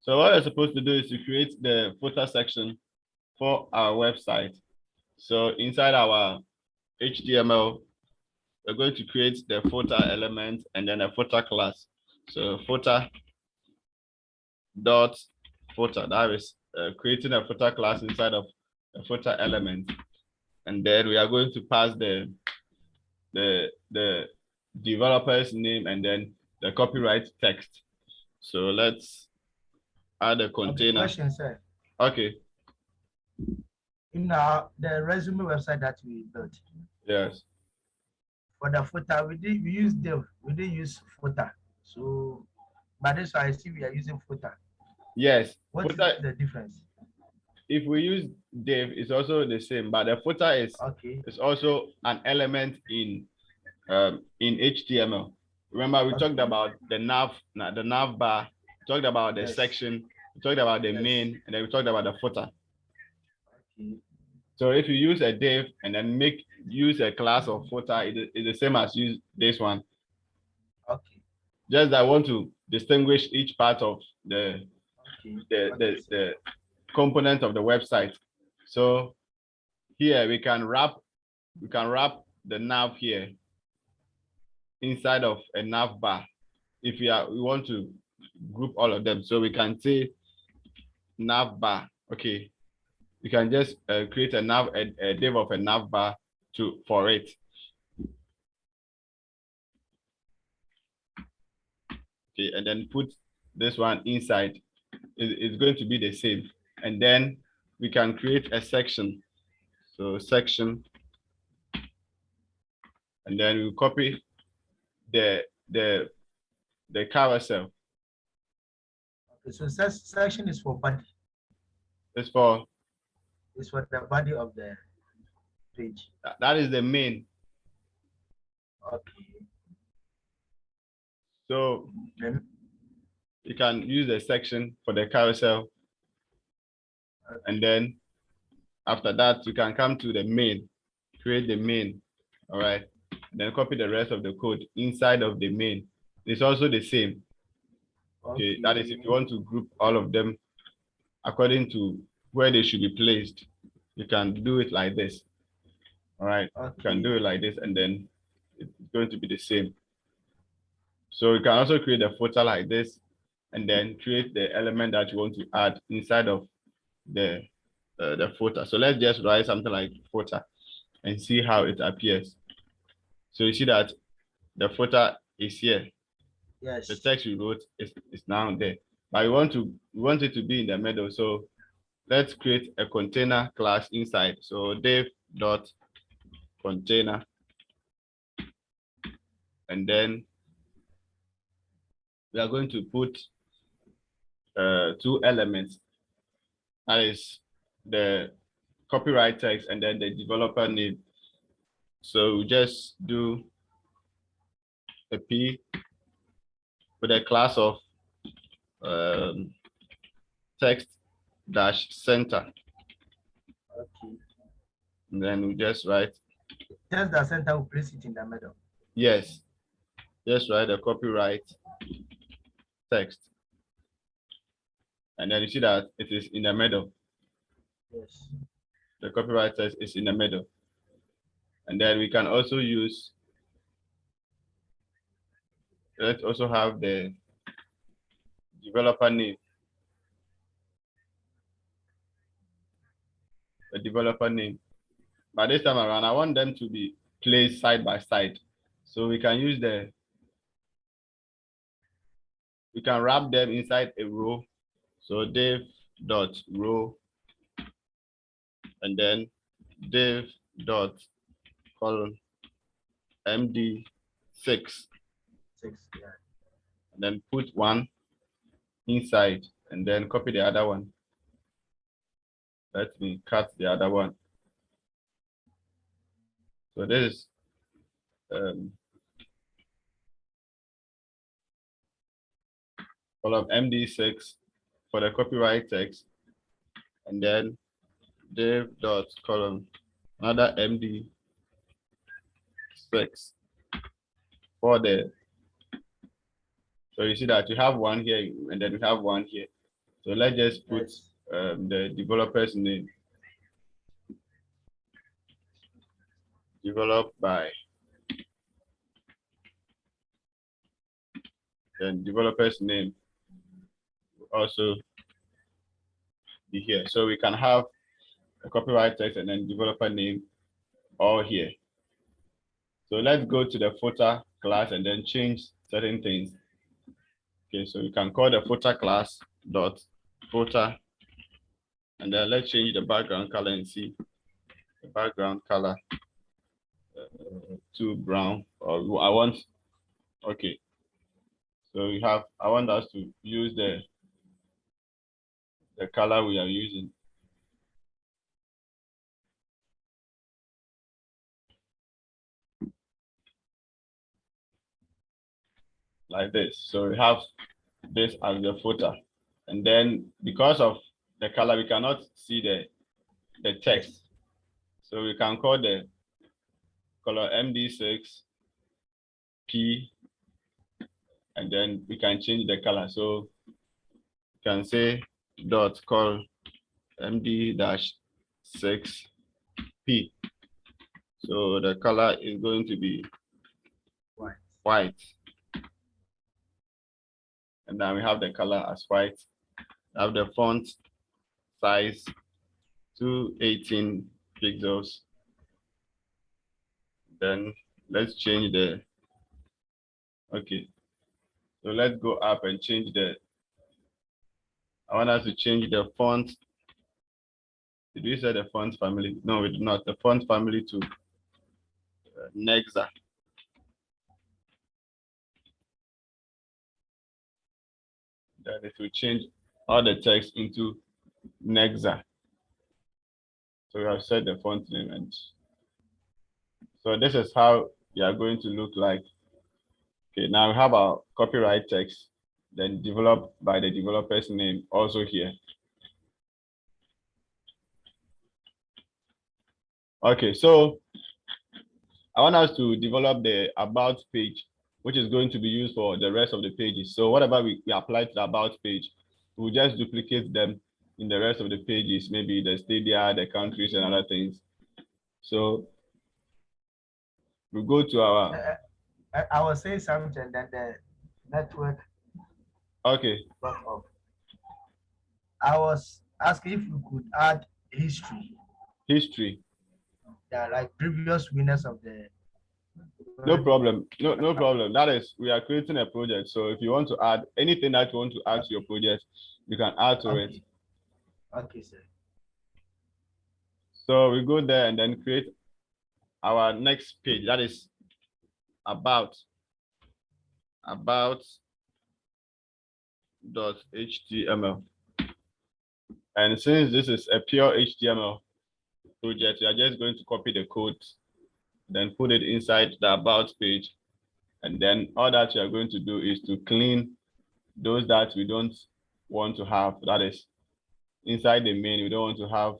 So what we're supposed to do is to create the footer section for our website. So inside our HTML, we're going to create the footer element and then a footer class. So footer dot footer, that is creating a footer class inside of a footer element. And then we are going to pass the developer's name and then the copyright text. So let's add a container. Question, sir. Okay. In the resume website that we built. Yes. For the footer, we use div. We didn't use footer. So, but this I see we are using footer. Yes. What footer, is the difference? If we use div, it's also the same, but the footer is also an element in HTML. Remember, we talked about the nav bar, we talked about the section, we talked about the main, and then we talked about the footer. So if you use a div and then use a class of footer, it's the same as use this one. Okay. Just I want to distinguish each part of the component of the website. So here we can wrap the nav here inside of a nav bar. If we want to group all of them, so we can say nav bar. Okay, you can just create a div of a nav bar for it. Okay, and then put this one inside. It's going to be the same. And then we can create a section. So section, and then we copy the carousel. Okay, so section is for body. It's for the body of the page. That is the main. Okay. So you can use the section for the carousel. Okay. And then after that, you can come to the main, create the main. All right. And then copy the rest of the code inside of the main. It's also the same. Okay. That is if you want to group all of them according to where they should be placed, you can do it like this. All right. Okay. You can do it like this, and then it's going to be the same. So you can also create a footer like this, and then create the element that you want to add inside of the footer. So let's just write something like footer and see how it appears. So you see that the footer is here. Yes. The text we wrote is now there, but we want it to be in the middle. So let's create a container class inside. So div.container, and then we are going to put 2 elements. That is the copyright text and then the developer name. So we just do a P with a class of text dash center. Okay. And then we just write. Just the center will place it in the middle. Yes. Just write the copyright text. And then you see that it is in the middle. Yes. The copyright text is in the middle. And then we can also use, let's also have the developer name. The developer name. But this time around, I want them to be placed side by side. So we can use we can wrap them inside a row. So div.row, and then div.column MD6. 6, yeah. And then put one inside, and then copy the other one. Let me cut the other one. So this is column MD6 for the copyright text, and then div.column another MD6 for the. So you see that you have one here, and then we have one here. So let's just put Yes. the developer's name. Developed by, then developer's name will also be here. So we can have a copyright text and then developer name all here. So let's go to the footer class and then change certain things. Okay, so we can call the footer class dot footer, and then let's change the background color and see the background color to brown, or I want, okay. So we have, I want us to use the color we are using. Like this. So we have this as the footer. And then because of the color, we cannot see the text. So we can call the color MD6 P, and then we can change the color. So you can say dot call MD-6 P. So the color is going to be white. And then we have the color as white. We have the font size 218 pixels. Then let's change the, okay. So let's go up and change the, I want us to change the font. Did we say the font family? No, we did not. The font family to Nexa. Then it will change all the text into Nexa. So we have set the font name, and so this is how we are going to look like. Okay, now we have our copyright text, then developed by the developer's name also here. Okay, so I want us to develop the about page, which is going to be used for the rest of the pages. So whatever we apply to the about page, we'll just duplicate them in the rest of the pages, maybe the stadia, the countries, and other things. So we go to our. I was saying something that the network Okay. got off. I was asking if you could add history. History. Yeah, like previous winners of the. No problem. No problem. That is, we are creating a project. So if you want to add anything that you want to add to your project, you can add to it. Okay, sir. So we go there and then create our next page. That is about .html. And since this is a pure HTML project, you are just going to copy the code, then put it inside the about page. And then all that you are going to do is to clean those that we don't want to have. That is inside the main, we don't want to have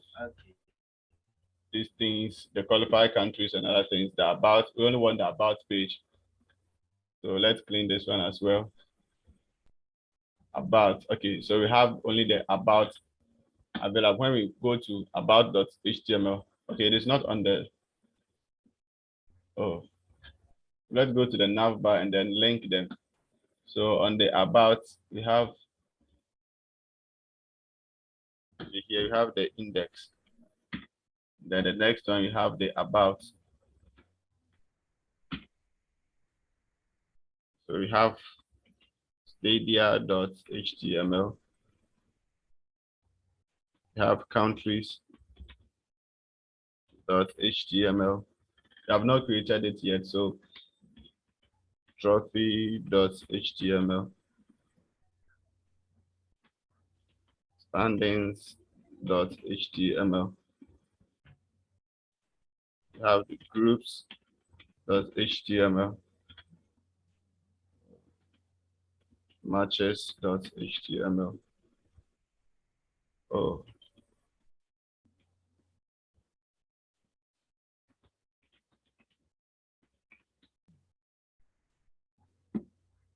these things, the qualified countries and other things. The about, we only want the about page. So let's clean this one as well. About, okay, so we have only the about available. When we go to about.html, okay, it is not on the, oh, let's go to the nav bar and then link them. So on the about, we have, here you have the index. Then the next one, you have the about. So we have stadia.html. We have countries.html. I have not created it yet, so trophy.html. Standings.html. We have the groups.html. Matches.html. Oh.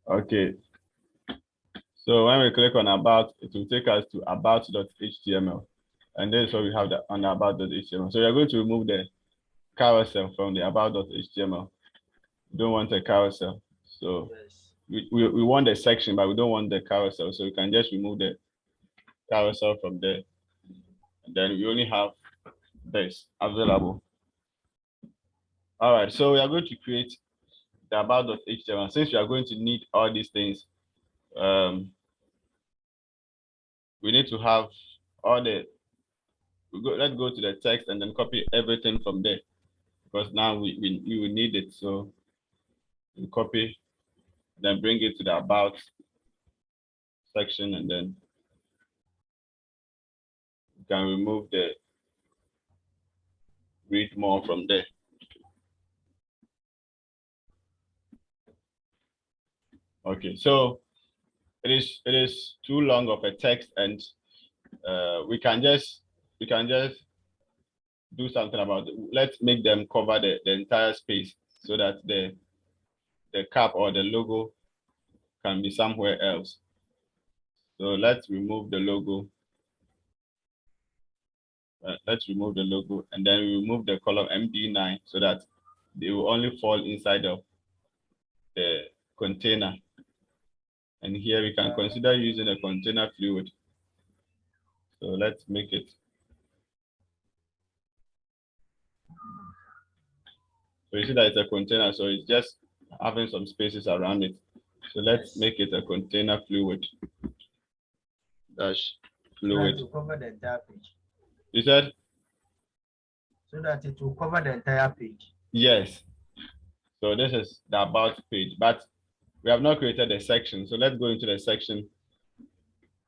Okay. So when we click on about, it will take us to about.html. And this is what we have on the about.html. So we're going to remove the carousel from the about.html. We don't want a carousel. So Yes. we want the section, but we don't want the carousel. So we can just remove the carousel from there. And then we only have this available. All right, so we are going to create the about.html. Since we are going to need all these things, we need to have all the, let's go to the text and then copy everything from there, because now we will need it. So we copy, then bring it to the about section, and then you can remove the read more from there. Okay, so it is too long of a text, and we can just do something about it. Let's make them cover the entire space so that the cap or the logo can be somewhere else. So let's remove the logo. Let's remove the logo, and then we remove the column MD9 so that they will only fall inside of the container. And here we can consider using a container fluid. So let's make it. So you see that it's a container, so it's just having some spaces around it. So let's make it a container fluid. Dash fluid. To cover the entire page. You said? So that it will cover the entire page. Yes. So this is the about page, but we have not created a section. So let's go into the section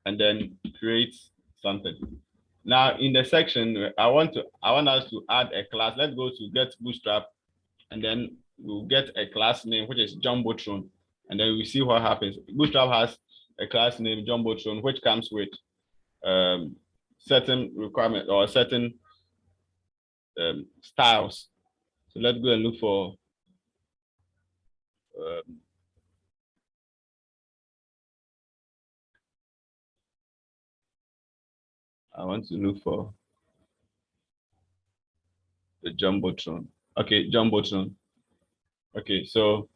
and then create something. Now in the section, I want us to add a class. Let's go to get bootstrap, and then we'll get a class name, which is Jumbotron, and then we see what happens. Bootstrap has a class name Jumbotron, which comes with certain requirements or certain styles. So let's go and look for I want to look for the Jumbotron. Okay, Jumbotron. Okay, so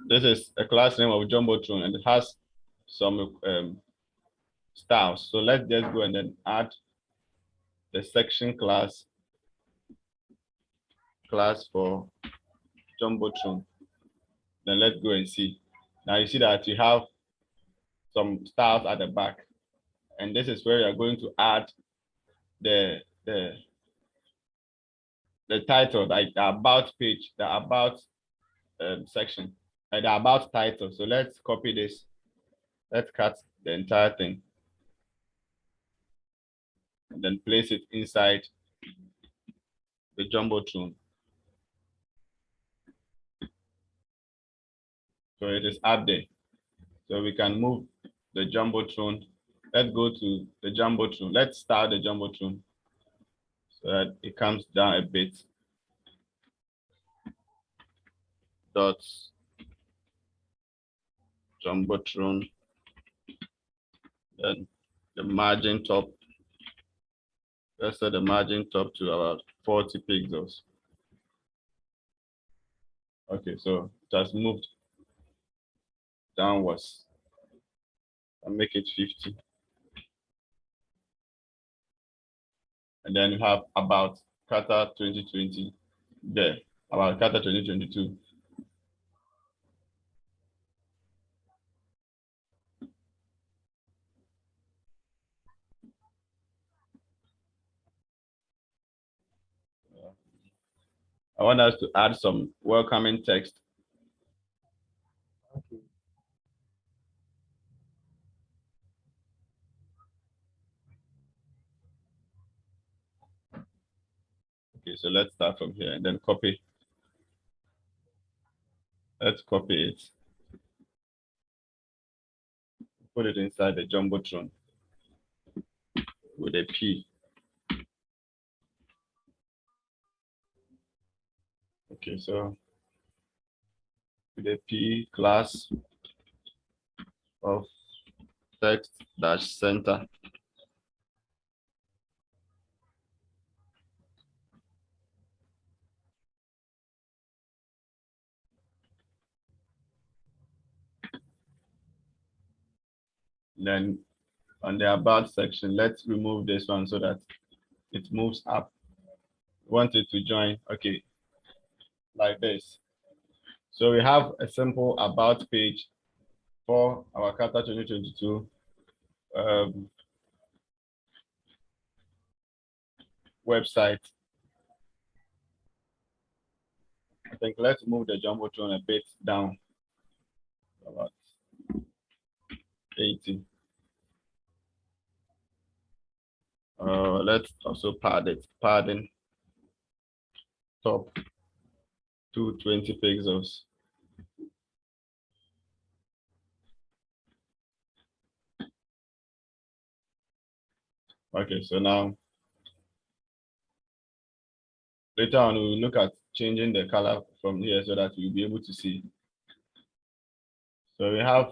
this is a class name of Jumbotron, and it has some styles. So let's just go and then add the section class for Jumbotron. Then let's go and see. Now you see that you have some styles at the back, and this is where you're going to add the title, like the about page, the about section, and the about title. So let's copy this. Let's cut the entire thing and then place it inside the Jumbotron. So it is up there. So we can move the Jumbotron. Let's go to the Jumbotron. Let's start the Jumbotron so that it comes down a bit. Dots Jumbotron. Then the margin top. Let's set the margin top to about 40 pixels. Okay, so it has moved downwards. I'll make it 50. And then you have about Qatar 2020 there, about Qatar 2022. I want us to add some welcoming text. Okay. Okay, so let's start from here and then copy. Let's copy it. Put it inside the Jumbotron with a P. Okay, so the P class of text dash center. Then on the about section, let's remove this one so that it moves up. Want it to join, okay, like this. So we have a simple about page for our Qatar 2022 website. I think let's move the jumbotron a bit down, about 80. Let's also padding top 220 pixels. Okay, so now later on we'll look at changing the color from here so that you'll be able to see. So we have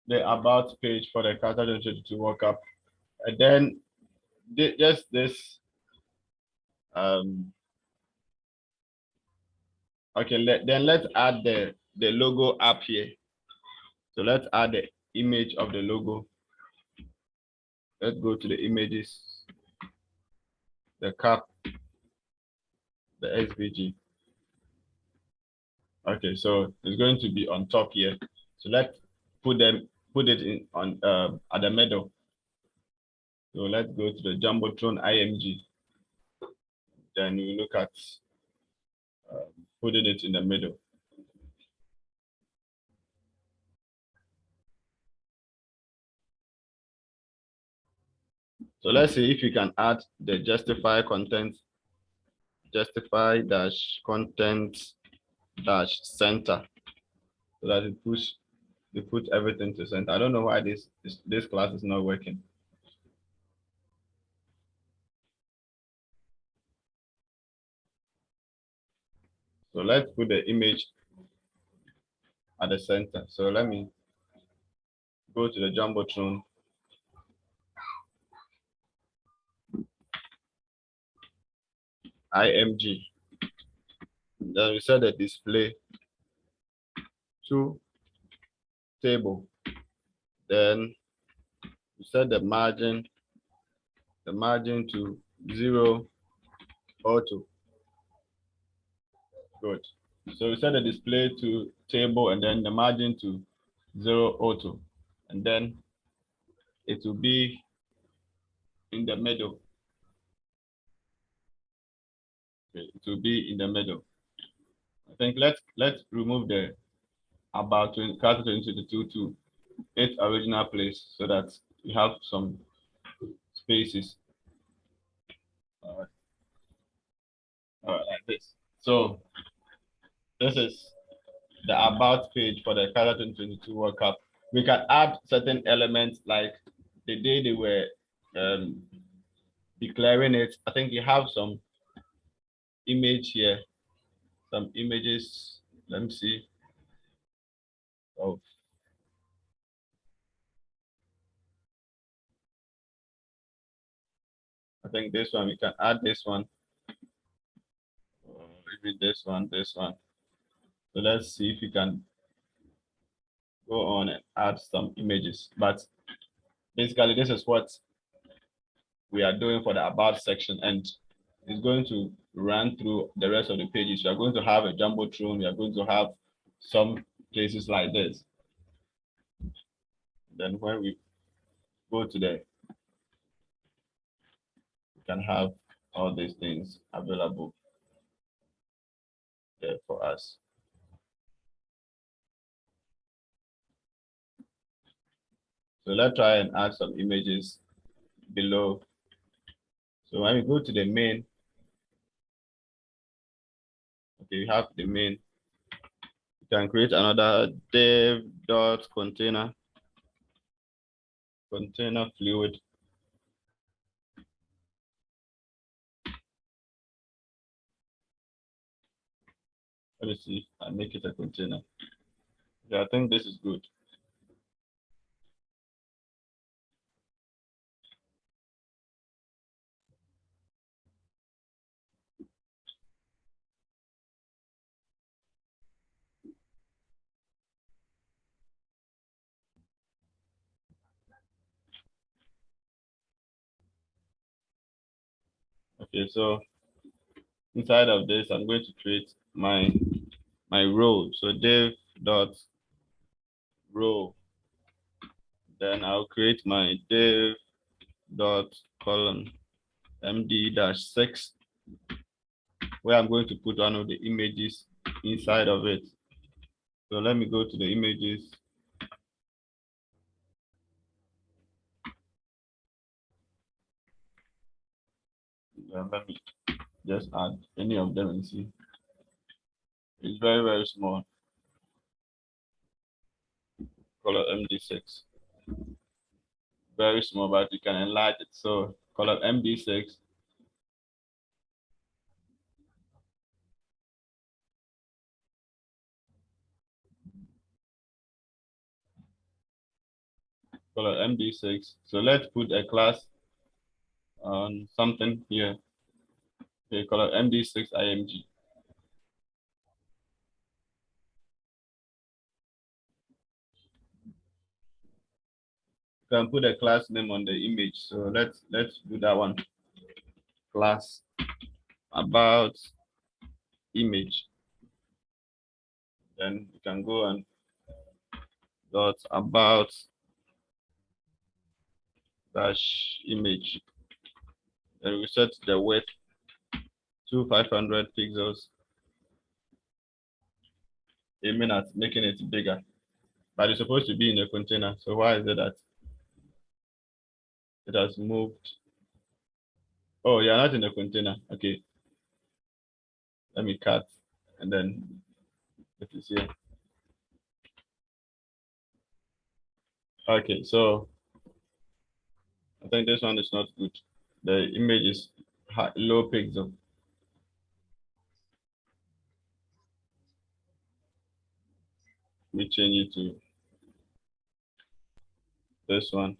the about page for the Qatar 2022 World Cup, and then just this okay, then let's add the logo up here. So let's add the image of the logo. Let's go to the images, the cap, the SVG. Okay, so it's going to be on top here. So let's put it in on at the middle. So let's go to the Jumbotron IMG. Then we look at putting it in the middle. So let's see if we can add the justify dash content dash center, so that it puts everything to center. I don't know why this class is not working. So let's put the image at the center. So let me go to the Jumbotron. IMG. Then we set the display to table. Then we set the margin to 0 auto. Good. So we set the display to table and then the margin to 0 auto. And then it will be in the middle. Okay, it will be in the middle. I think let's remove the about Qatar 2022 to its original place so that we have some spaces. All right, like this. So this is the about page for the Qatar 2022 World Cup. We can add certain elements like the day they were declaring it. I think you have some image here, some images. Let me see. Of I think this one we can add this one. Maybe this one. So let's see if we can go on and add some images. But basically, this is what we are doing for the about section, and it's going to run through the rest of the pages. You are going to have a jumbotron. You are going to have some places like this. Then when we go to the, we can have all these things available there for us. So let's try and add some images below. So when we go to the main, okay, we have the main. You can create another dev.container fluid. Let me see if I make it a container. Yeah, I think this is good. Okay, so inside of this, I'm going to create my row. So div dot row. Then I'll create my div dot column md-6, where I'm going to put one of the images inside of it. So let me go to the images. Let me just add any of them and see. It's very, very small. Color MD6. Very small, but you can enlarge it. So color MD6. Color MD6. So let's put a class on something here. Okay, color MD6 IMG. You can put a class name on the image. So let's do that one. Class about image. Then you can go and dot about dash image. Then we set the width to 500 pixels, aiming at making it bigger. But it's supposed to be in a container. So why is it that it has moved? Oh, yeah, not in a container. Okay. Let me cut and then it is here. Okay, so I think this one is not good. The image is low pixel. We change it to this one.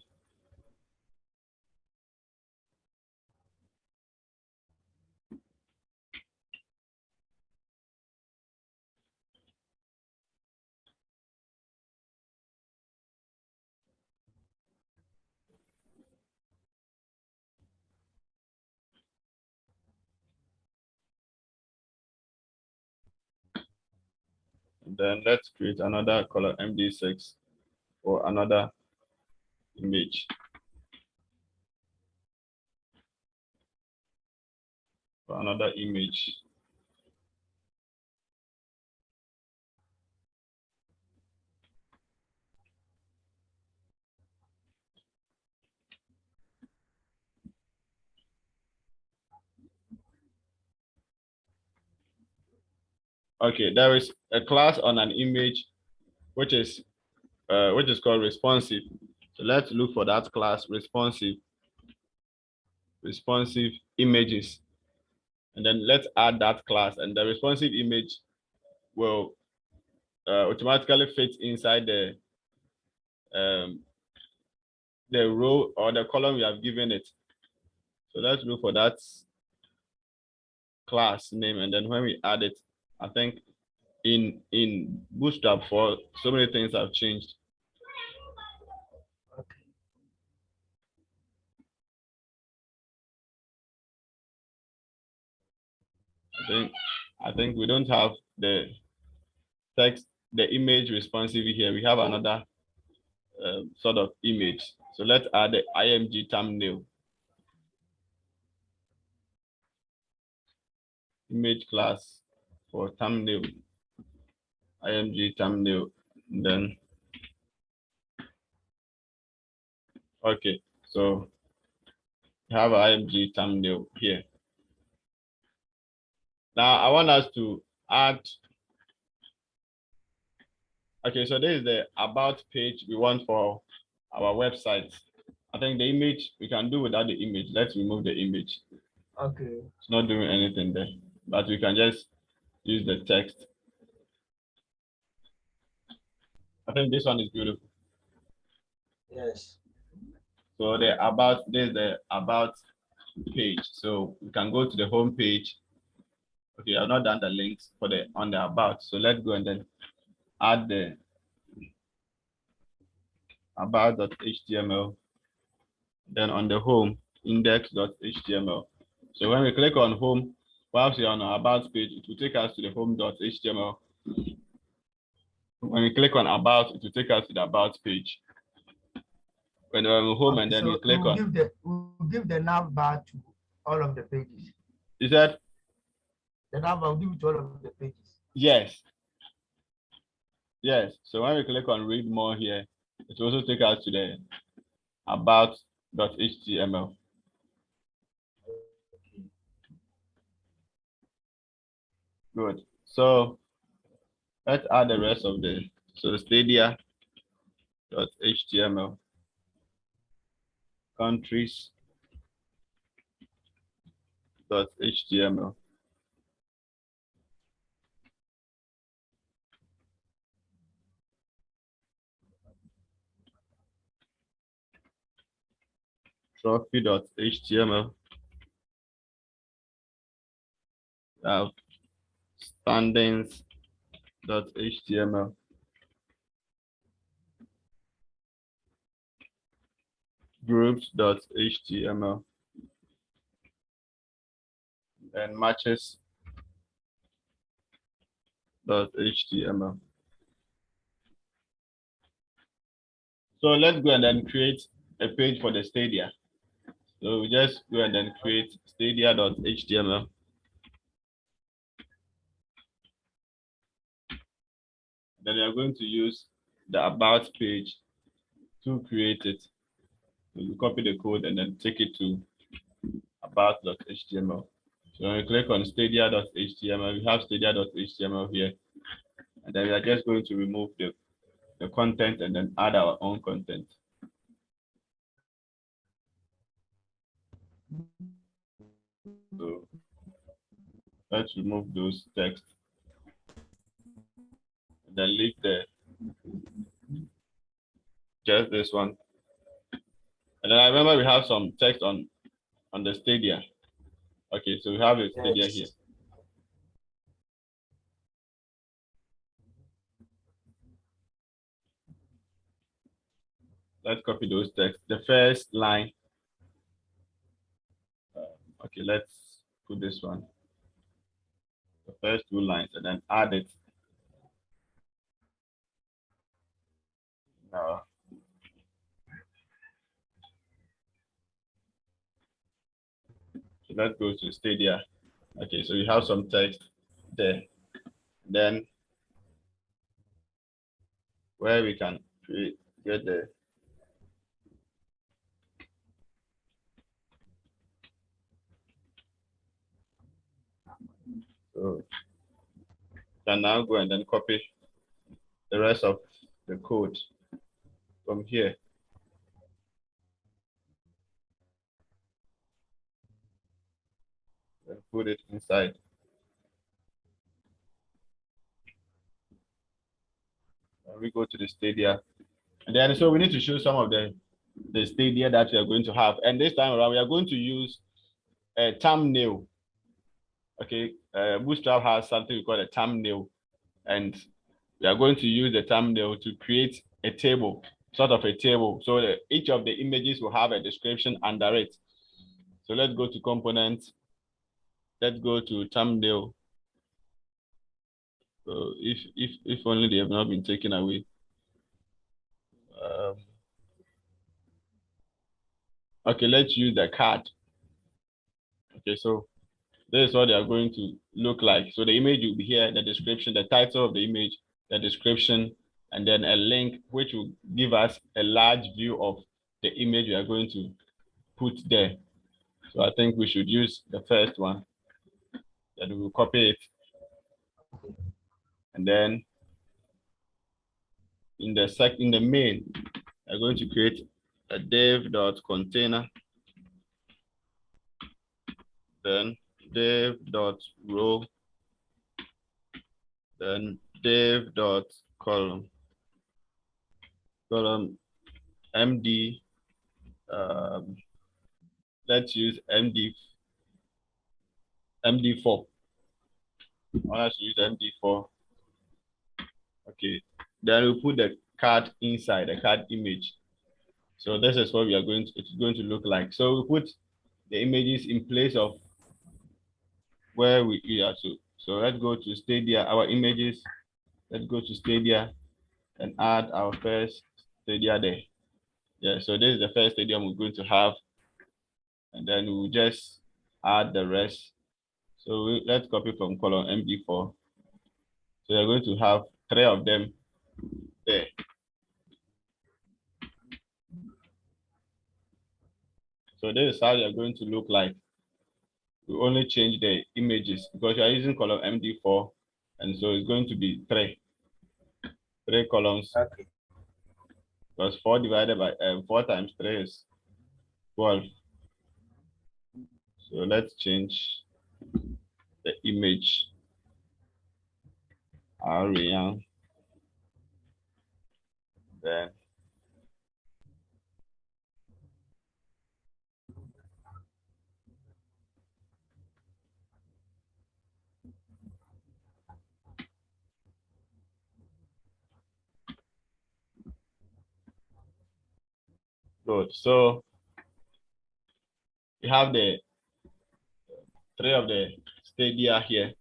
And then let's create another color MD6 for another image. For another image. Okay, there is a class on an image which is called responsive. So let's look for that class, responsive images. And then let's add that class, and the responsive image will automatically fit inside um, the row or the column we have given it. So let's look for that class name, and then when we add it, I think in Bootstrap 4, so many things have changed. Okay. I think we don't have the text, the image responsive here. We have another sort of image. So let's add the IMG thumbnail. Image class for thumbnail. IMG thumbnail. And then okay, so we have IMG thumbnail here. Now I want us to add. Okay, so this is the about page we want for our website. I think the image we can do without the image. Let's remove the image. Okay. It's not doing anything there, but we can just use the text. I think this one is beautiful. Yes. So there's the about page. So we can go to the home page. Okay, I've not done the links for the on the about. So let's go and then add the about.html. Then on the home, index.html. So when we click on home, whilst we're on our about page, it will take us to the home.html. When we click on about, it will take us to the about page. When we're on home, Okay, and then so we click on. we'll give the nav bar to all of the pages. Is that? The nav bar will give it to all of the pages. Yes. Yes. So when we click on read more here, it will also take us to the about.html. Good. So let's add the rest of the stadia.html, countries.html. Trophy.html. Standings.html. Groups.html. And matches.html. So let's go and then create a page for the Stadia. So we just go and then create stadia.html. Then we are going to use the about page to create it. So you copy the code and then take it to about.html. So when you click on stadia.html, we have stadia.html here. And then we are just going to remove the content and then add our own content. So let's remove those text. And then leave just this one. And then I remember we have some text on the Stadia. Okay, so we have a Stadia here. Let's copy those text. The first line. Okay, let's put this one. The first two lines and then add it. Now, so let's go to Stadia. Okay, so you have some text there. Then where we can get the so can now go and then copy the rest of the code from here. And put it inside. And we go to the Stadia. And then so we need to show some of the Stadia that we are going to have. And this time around, we are going to use a thumbnail. Okay, Bootstrap has something we call a thumbnail. And we are going to use the thumbnail to create a table, sort of a table. So that each of the images will have a description under it. So let's go to components. Let's go to thumbnail. So if only they have not been taken away. Okay, let's use the card. Okay, so this is what they are going to look like. So the image will be here, the description, the title of the image, the description, and then a link which will give us a large view of the image we are going to put there. So I think we should use the first one. Then we will copy it. And then in the main, we're going to create a div.container, then div.row, then div.column. column MD. Let's use MD4. I want us to use MD4. Okay. Then we put the card inside, the card image. So this is what we are going to, it's going to look like. So we put the images in place of where we are to. So let's go to Stadia, our images. Let's go to Stadia and add our first Stadia there. Yeah, so this is the first stadium we're going to have. And then we'll just add the rest. So let's copy from column MD4. So we're going to have 3 of them there. So this is how they're going to look like. We only change the images because you are using column MD4, and so it's going to be 3 columns. Okay. Because 4 divided by 4 times 3 is 12. So let's change the image. Arial. Then good. So we have the 3 of the stadia here,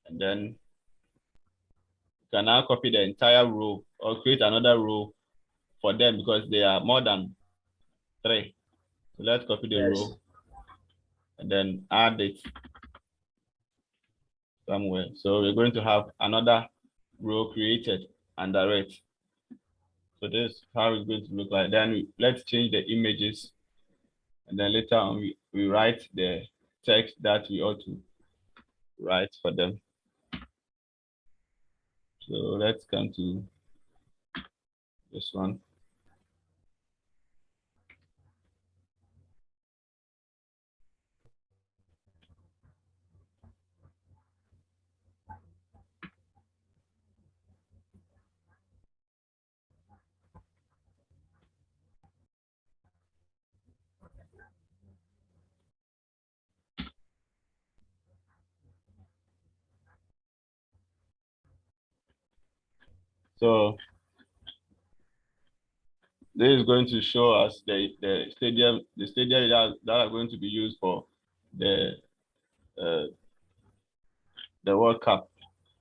and then you can now copy the entire row or create another row for them because they are more than 3. So let's copy the Yes. row and then add it somewhere. So we're going to have another row created under it. So this is how it's going to look like. Then let's change the images, and then later on we write the text that we ought to write for them. So let's come to this one. So this is going to show us the stadium that are going to be used for the uh, the World Cup.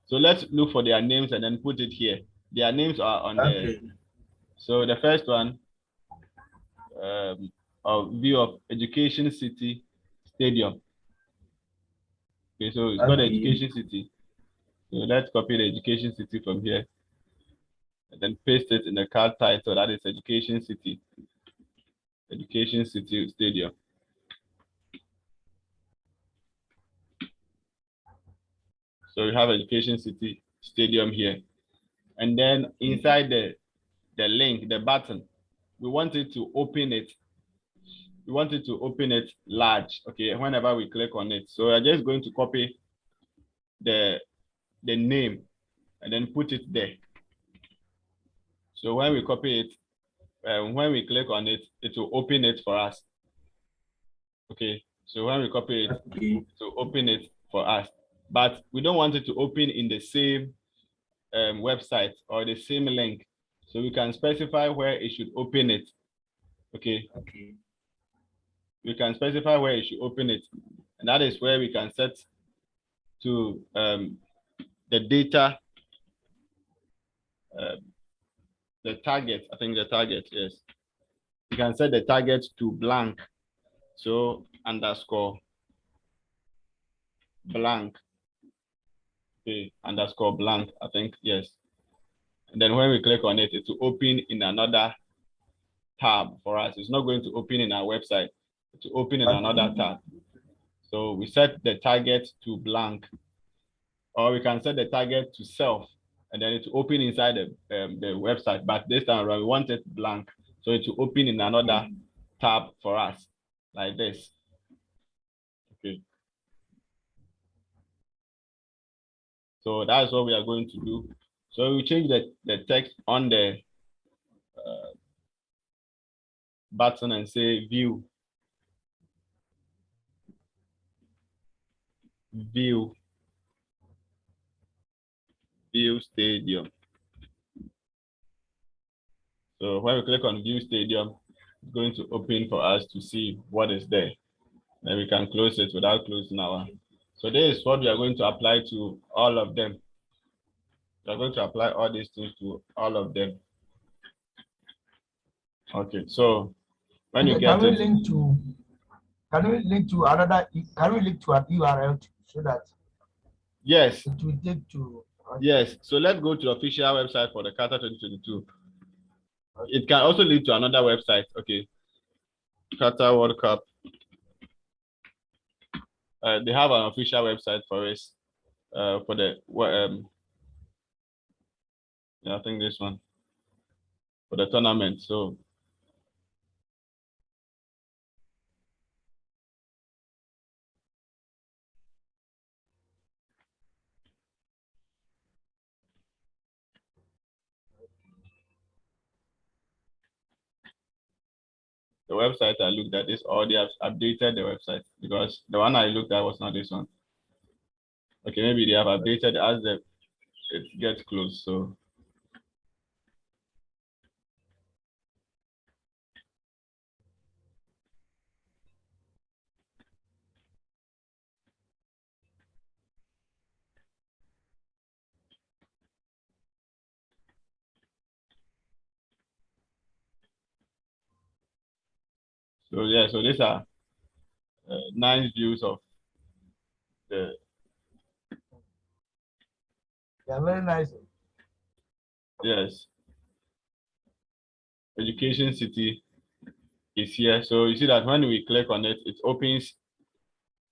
So let's look for their names and then put it here. Their names are on Okay. So the first one, a view of Education City Stadium. Okay, so it's called Okay. Education City. So let's copy the Education City from here and then paste it in the card title. That is Education City Stadium. So we have Education City Stadium here. And then inside the link, the button, we want it to open it. We want it to open it large, okay, whenever we click on it. So we're just going to copy the name and then put it there. So when we copy it, when we click on it, it will open it for us. Okay, so when we copy it, Okay. to open it for us, but we don't want it to open in the same website or the same link. So we can specify where it should open it. Okay. Okay. We can specify where it should open it, and that is where we can set to the data, the target. I think the target, yes. You can set the target to blank. So underscore blank. Okay, underscore blank. I think yes. And then when we click on it, it will open in another tab for us. It's not going to open in our website. It will open in another tab. So we set the target to blank, or we can set the target to self, and then it will open inside the website. But this time around, we want it blank, so it will open in another tab for us, like this. Okay. So that's what we are going to do. So we change the text on the button and say view. View stadium. So when we click on view stadium, it's going to open for us to see what is there. Then we can close it without closing our. So this is what we are going to apply to all of them. We are going to apply all these things to all of them. Okay, so when you get it, can we link to another? Can we link to an URL so that yes, it will take to? yes. So let's go to the official website for the Qatar 2022. It can also lead to another website. Okay, Qatar World Cup. They have an official website for us. For the yeah, I think this one for the tournament. So the website I looked at is already have updated the website because the one I looked at was not this one. Okay, maybe they have updated as it gets close. So yeah, so these are nice views of the. Yeah, very nice. Yes, Education City is here. So you see that when we click on it, it opens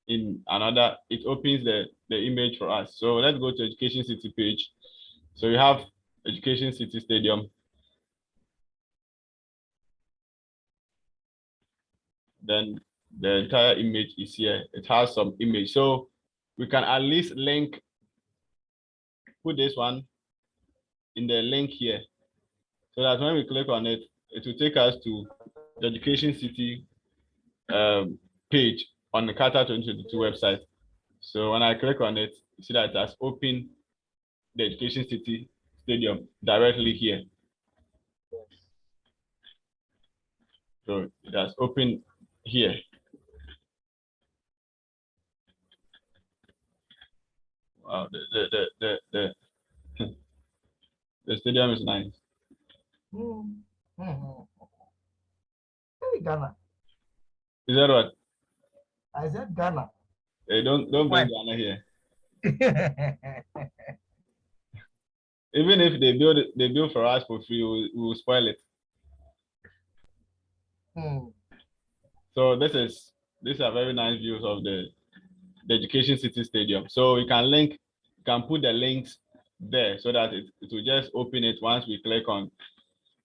in another, it opens the image for us. So let's go to Education City page. So you have Education City Stadium. Then the entire image is here. It has some image. So we can at least put this one in the link here. So that when we click on it, it will take us to the Education City page on the Qatar 2022 website. So when I click on it, you see that it has opened the Education City Stadium directly here. So it has opened here. Wow, the stadium is nice. Hey, Ghana. Is that what? I said Ghana. Hey, don't bring Ghana here. Even if they build for us for free, we will spoil it. So these are very nice views of the Education City Stadium. So you can put the links there so that it will just open it once we click on.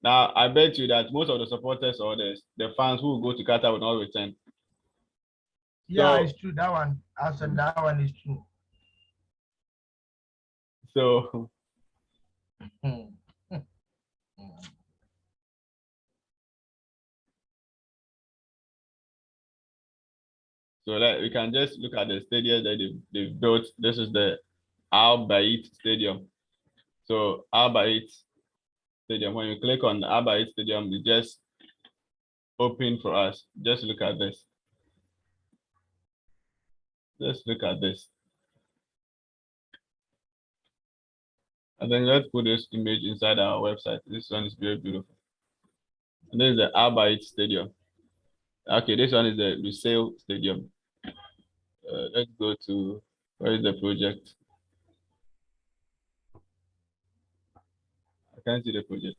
Now I bet you that most of the supporters or the fans who will go to Qatar will not return. Yeah, So, it's true. That one, also that one is true. So so that we can just look at the stadium that they've built. This is the Al Bayt Stadium. So Al Bayt Stadium, when you click on the Al Bayt Stadium, it just open for us. Just look at this. Just look at this. I think let's put this image inside our website. This one is very beautiful. And this is the Al Bayt Stadium. Okay, this one is the Lusail Stadium. Let's go to, where is the project? I can't see the project.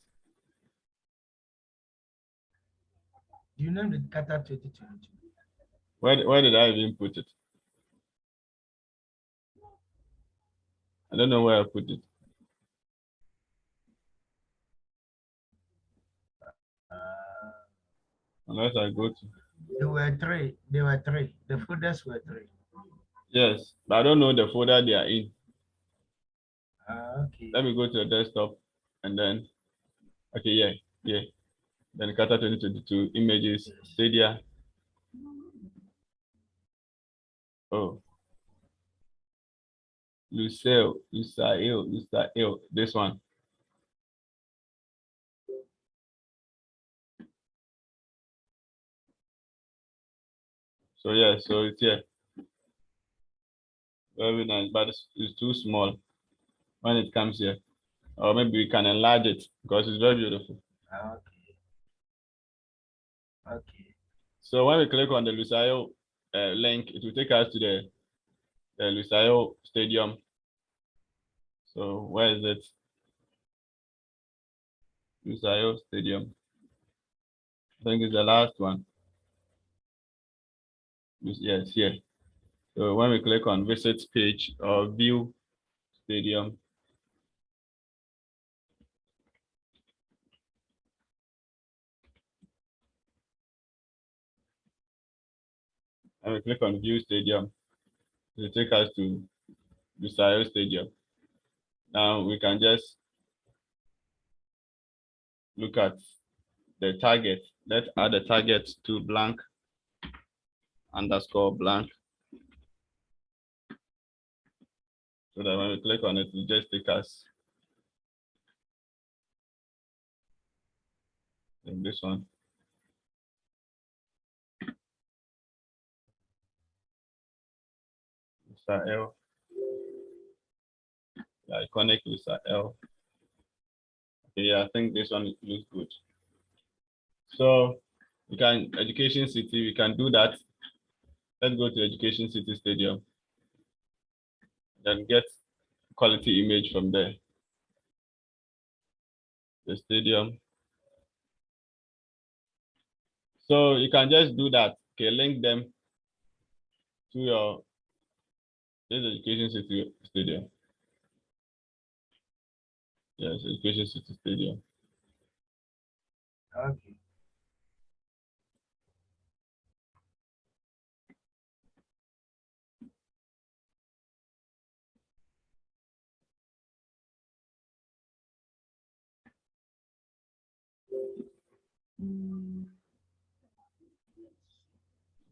Do you know the Qatar 2022? Where did I even put it? I don't know where I put it. Unless I go to. There were three. There were three. The folders were three. Yes, but I don't know the folder they are in. Okay. Let me go to the desktop and then, okay, yeah. Then Qatar 2022 images, Stadia. Oh, Lusail, this one. So yeah, so it's here. Very nice, but it's too small when it comes here. Or maybe we can enlarge it because it's very beautiful. Okay. Okay. So when we click on the Lusail link, it will take us to the Lusail Stadium. So where is it? Lusail Stadium. I think it's the last one. Yes, here. So when we click on visit page or view stadium, and we click on view stadium, it will take us to Lusail Stadium. Now we can just look at the target. Let's add the target to blank underscore blank. So that when we click on it, it just take us in this one. Lusail. The iconic Lusail. Okay, yeah, I think this one looks good. So we can Education City, we can do that. Let's go to Education City Stadium. Then get quality image from there. The stadium. So you can just do that. Okay, link them to your this Education City Stadium. Yes, Education City Stadium. Okay.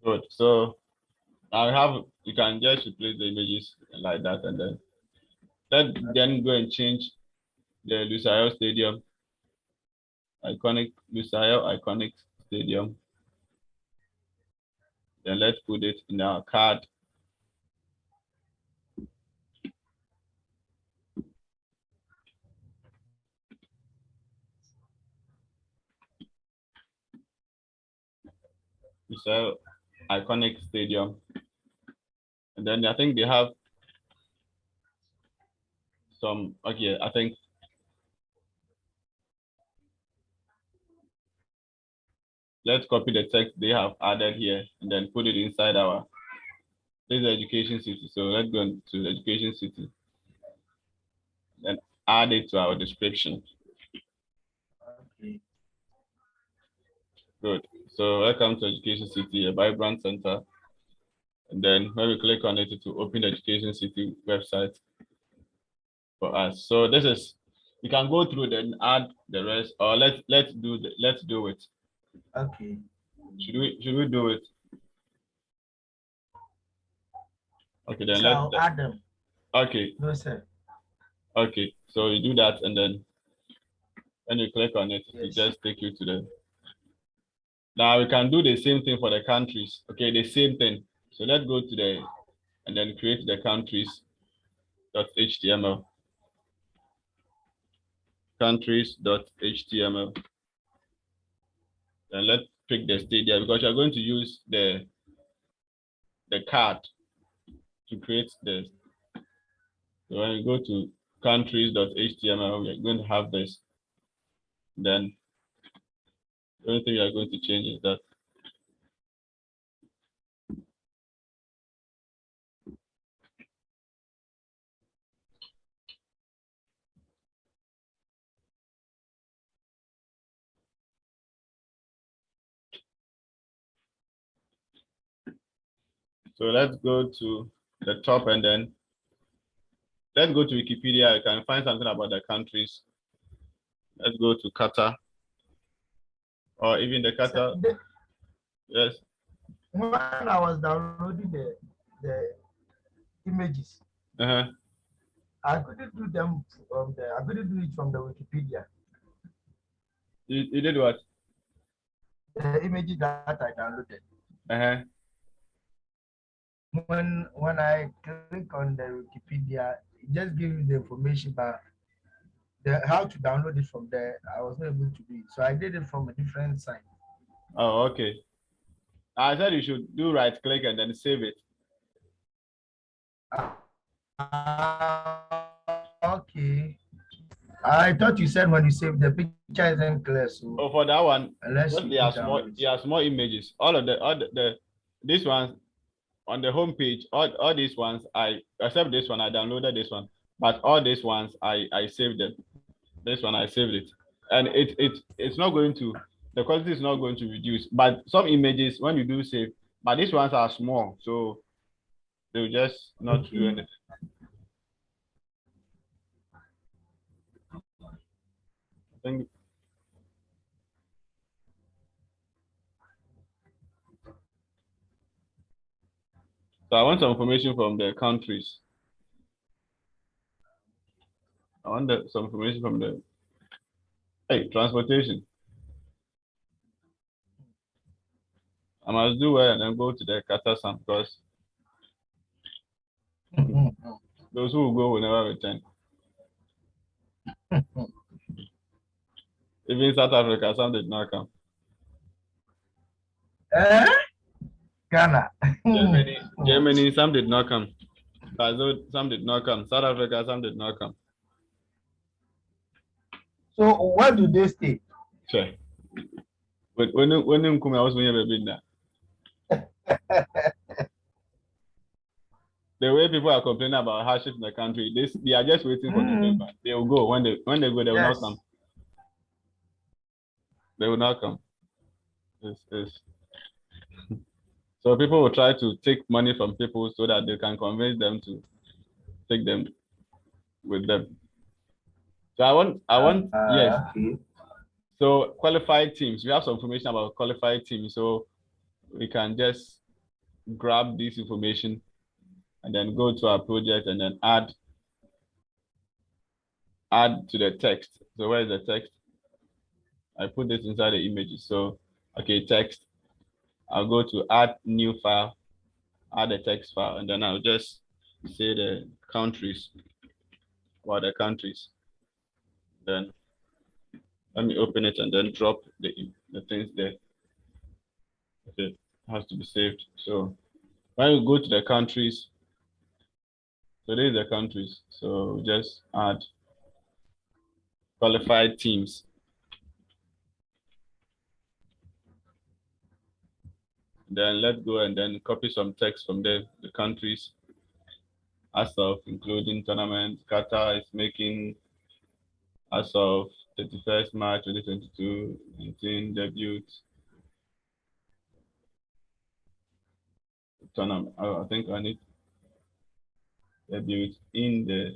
Good. So I have you can just replace the images like that and then go and change the Lusail Stadium. Lusail iconic stadium. Then let's put it in our card. Lusail iconic stadium. And then I think they have some okay, I think let's copy the text they have added here and then put it inside our this is Education City. So let's go to Education City and add it to our description. Okay. Good. So welcome to Education City, a vibrant center. And then when we click on it, it will open the Education City website for us. So this is you can go through then add the rest, or let's do it. Okay. Should we do it? Okay, then So I'll add them. okay, No, sir. okay. So you do that and then when you click on it, it will Yes. just take you to the now we can do the same thing for the countries. Okay, the same thing. So let's go to the and then create the countries.html. Countries.html. Then let's pick the stadium because you're going to use the card to create the so when you go to countries.html, we're going to have this. Then the only thing we are going to change is that so let's go to the top and then let's go to Wikipedia. You can find something about the countries. Let's go to Qatar. or even the Qatar. Yes. When I was downloading the images, Uh-huh. I couldn't do them from the. I couldn't do it from the Wikipedia. You did what? The images that I downloaded. Uh-huh. When I click on the Wikipedia, it just gives me the information, but how to download it from there, I was not able to do it. So I did it from a different site. Oh, okay. I said you should do right click and then save it. Okay. I thought you said when you save the picture isn't clear, so Oh, for that one, unless because you they are put small, download. they are small images. All the these ones on the home page, all these ones except this one, I downloaded this one. But all these ones I saved them. This one I saved it. And it's not going to, the quality is not going to reduce. But some images when you do save, but these ones are small, so they'll just not do anything. I think so. I want some information from the countries. I want some information from the transportation. I must do well and then go to the Qatar because those who will go will never return. Even South Africa, some did not come. Eh? Ghana. Germany, some did not come. Brazil, some did not come. South Africa, some did not come. So where do they stay? Sure. But when you come, I was when you been there. The way people are complaining about hardship in the country, they are just waiting for November. They will go when they go. They will not come. They will not come. It's. So people will try to take money from people so that they can convince them to take them with them. So I want yes. Okay. So qualified teams. We have some information about qualified teams, so we can just grab this information and then go to our project and then add to the text. So where is the text? I put this inside the images. So okay, text. I'll go to add new file, add a text file, and then I'll just say the countries, what the countries. Then let me open it and then drop the things there. Okay, it has to be saved. So when we go to the countries, so these are the countries. So just add qualified teams. Then let's go and then copy some text from the countries as of including tournament. Qatar is making as of 31st March 2022, 19 debut tournament. Oh, I think I need debut in the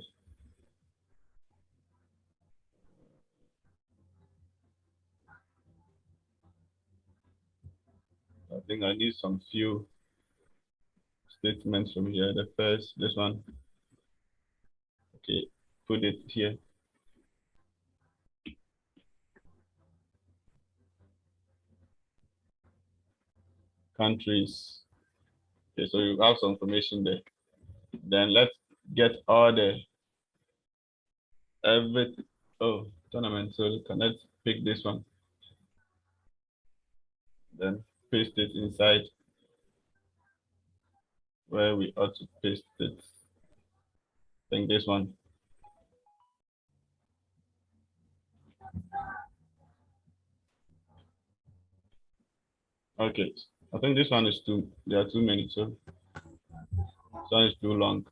I think I need some few statements from here. The first, this one. Okay, put it here. Countries. Okay, so you have some information there. Then let's get all the every tournament. So let's pick this one. Then paste it inside where we ought to paste it. I think this one. Okay, I think this one is too. There are too many, so this one is too long.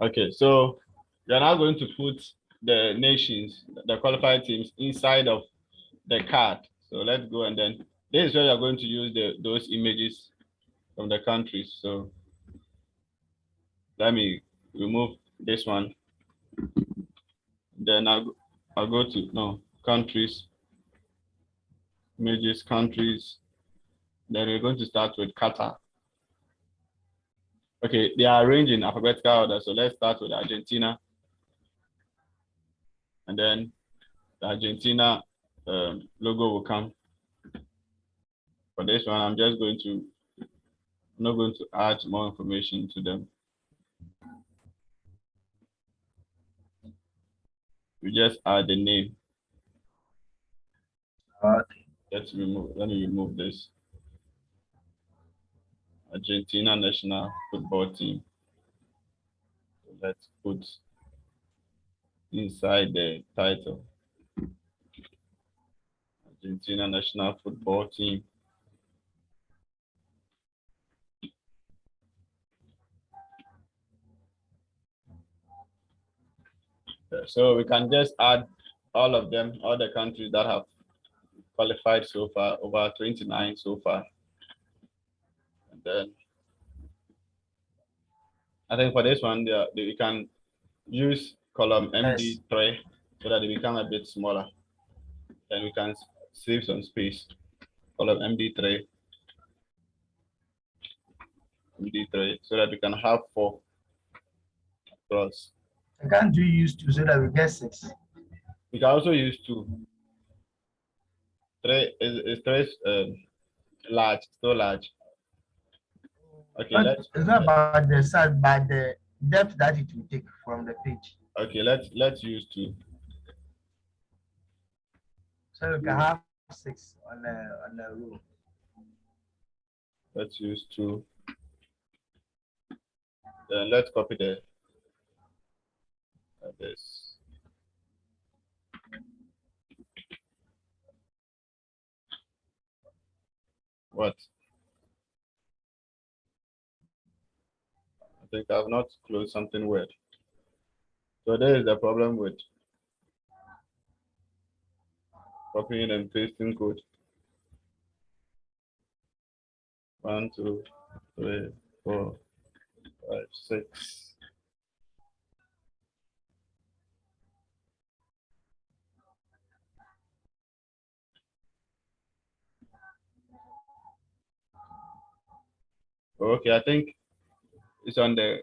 Okay, so You're now going to put the nations, the qualified teams inside of the card. So let's go, and then this is where you're going to use those images from the countries. So let me remove this one. Then I'll go to no countries, images, countries. Then we're going to start with Qatar. Okay, they are arranged in alphabetical order. So let's start with Argentina. And then the Argentina logo will come. For this one, I'm not going to add more information to them. We just add the name. Okay. Let me remove this. Argentina national football team. So let's put inside the title. Argentina national football team. So we can just add all of them, all the countries that have qualified so far, over 29 so far. And then I think for this one, we can use column Yes. MD3 so that they become a bit smaller. Then we can save some space. Column MD3, MD3, so that we can have 4 across. I can't do use two so that we get 6. We can also use 2. 3 is 3 large, still large. Okay, But it's not about the size, but the depth that it will take from the page. okay, let's use 2. So we can have 6 on a row. Let's use 2. Then let's copy this. What? I think I've not closed something weird. So there is the problem with copying and pasting code. 1, 2, 3, 4, 5, 6. Okay, I think it's on the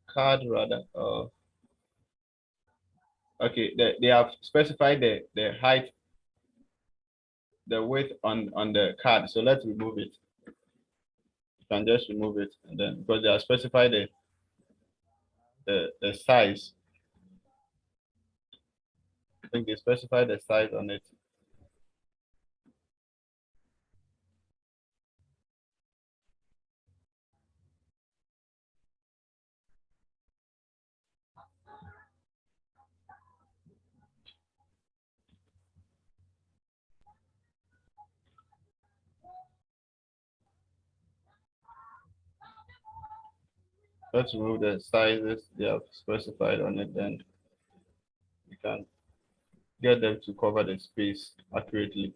card rather. Okay, they have specified the height, the width on the card. So let's remove it. You can just remove it, and then because they have specified the size. I think they specified the size on it. Let's remove the sizes they have specified on it, then we can get them to cover the space accurately.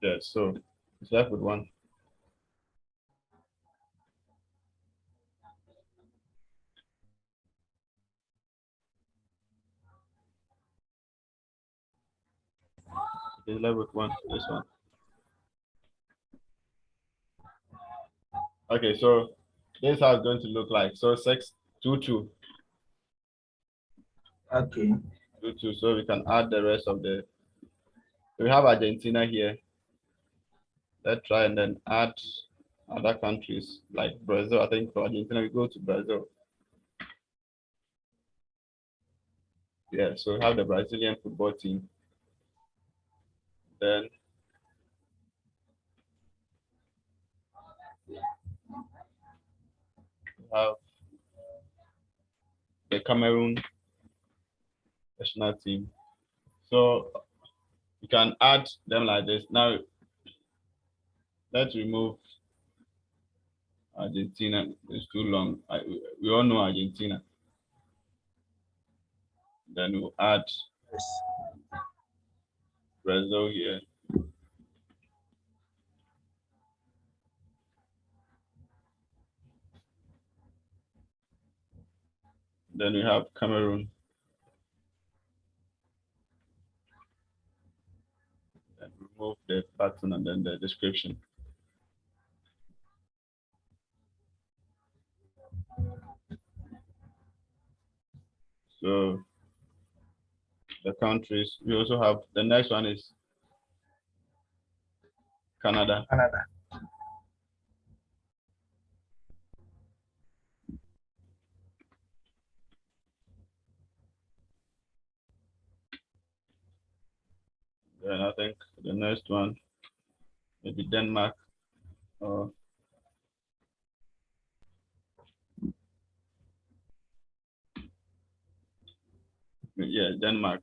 Yeah, so it's left with 1. It's left with 1, this one. Okay, so this is how it's going to look like. So 6, 2, 2. Okay. 2, 2. So we can add the rest of the. We have Argentina here. Let's try and then add other countries like Brazil. I think for Argentina, we go to Brazil. Yeah, so we have the Brazilian football team. Then we have the Cameroon national team. So You can add them like this. Now, let's remove Argentina. It's too long. We all know Argentina. Then we'll add Yes. Brazil here. Then we have Cameroon. Then remove the button and then the description. So the countries, we also have the next one is Canada. Canada. Then I think the next one maybe Denmark or yeah, Denmark.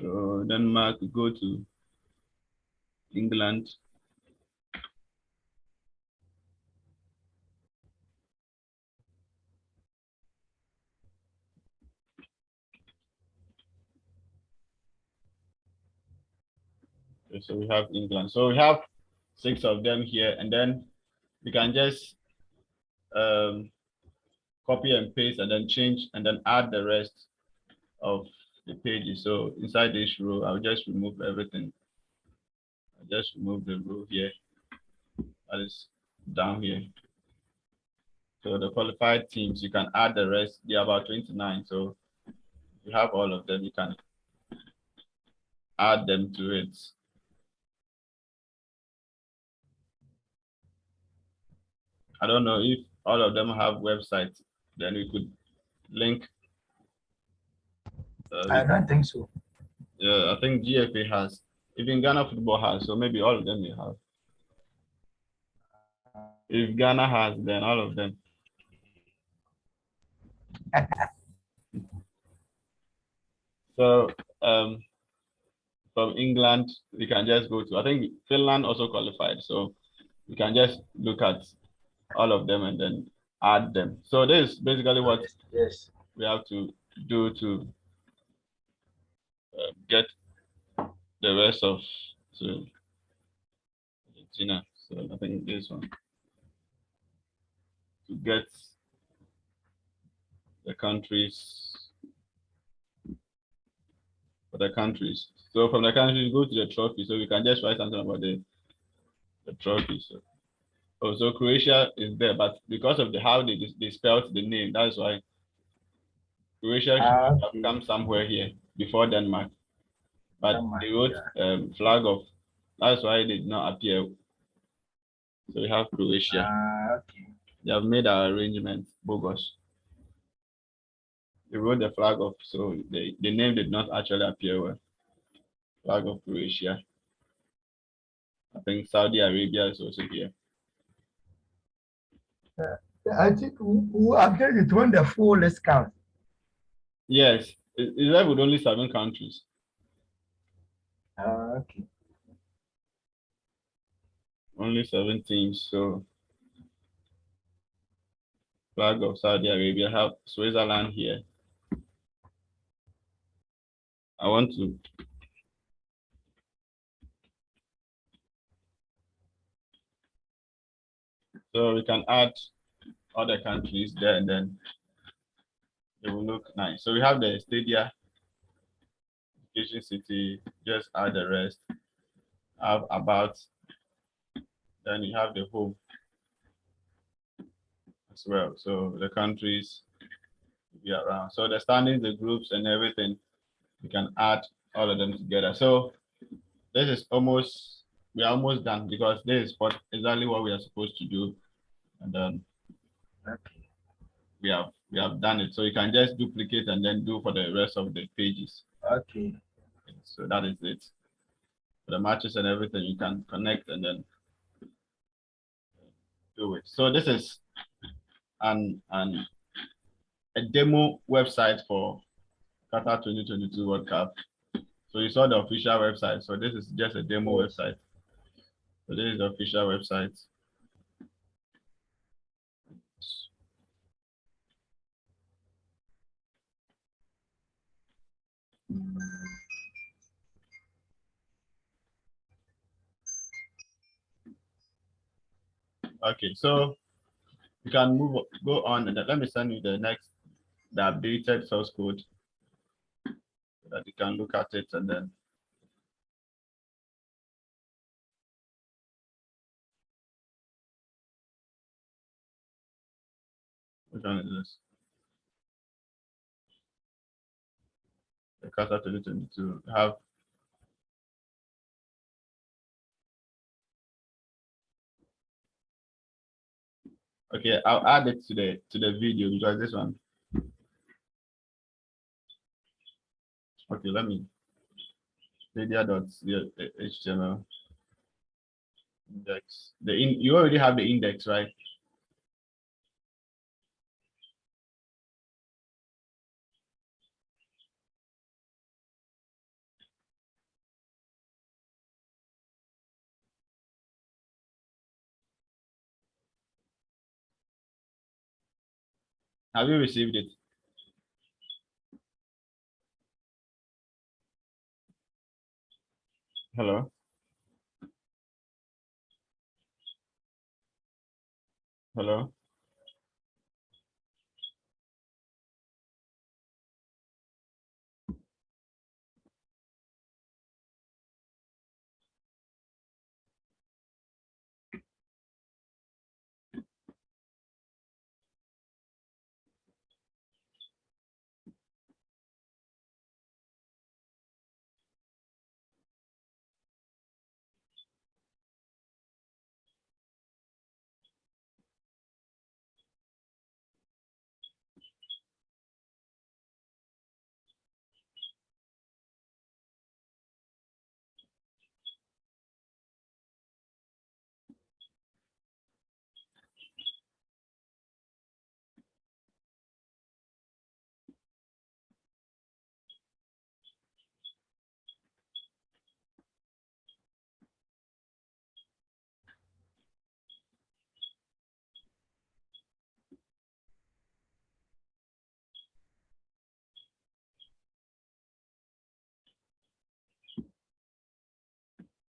So Denmark, go to England. Okay, so we have England. So we have 6 of them here, and then we can just copy and paste and then change and then add the rest of the pages. So inside this row, I'll just remove everything. I just remove the row here that is down here. So the qualified teams, you can add the rest. They're about 29. So you have all of them, you can add them to it. I don't know if all of them have websites, then we could link. I don't think so. Yeah, I think GFA has, even Ghana football has, so maybe all of them may have. If Ghana has, then all of them. So from England, we can just go to, I think Finland also qualified. So we can just look at all of them and then add them. So this is basically what Yes. we have to do to get the rest of so Argentina. So I think this one to get the countries for the countries. So from the countries, go to the trophy. So we can just write something about the trophy. So oh, so Croatia is there, but because of the how they spelled the name, that's why Croatia should have Okay. come somewhere here before Denmark. But Denmark, they wrote yeah. flag of. That's why they did not appear. So we have Croatia. Okay. They have made our arrangements bogus. They wrote the flag of, so the name did not actually appear well. Flag of Croatia. I think Saudi Arabia is also here. I think we update it when the full list comes. Yes, it's left with only 7 countries. Okay. Only 7 teams. So flag of Saudi Arabia. Have Switzerland here. I want to. So we can add other countries there and then it will look nice. So we have the Stadia, Education City, just add the rest. Have about, then you have the home as well. So the countries will be around. So the standings, the groups and everything, we can add all of them together. So this is almost, we are almost done because this is what exactly what we are supposed to do. And then Okay. we have we have done it. So you can just duplicate and then do for the rest of the pages. Okay. So that is it. For the matches and everything, you can connect and then do it. So this is an a demo website for Qatar 2022 World Cup. So you saw the official website. So this is just a demo Yes. website. So this is the official website. Okay, so you can go on and let me send you the updated source code so that you can look at it and then which one is this? The Qatar 2022 have okay, I'll add it to the video because this one. Okay, let me media.html index. You already have the index, right? Have you received it? Hello? Hello?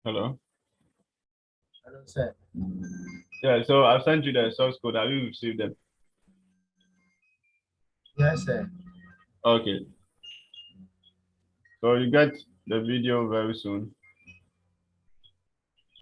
Hello? Hello, sir. Yeah, so I've sent you the source code. Have you received them? Yes, sir. Okay. So you get the video very soon.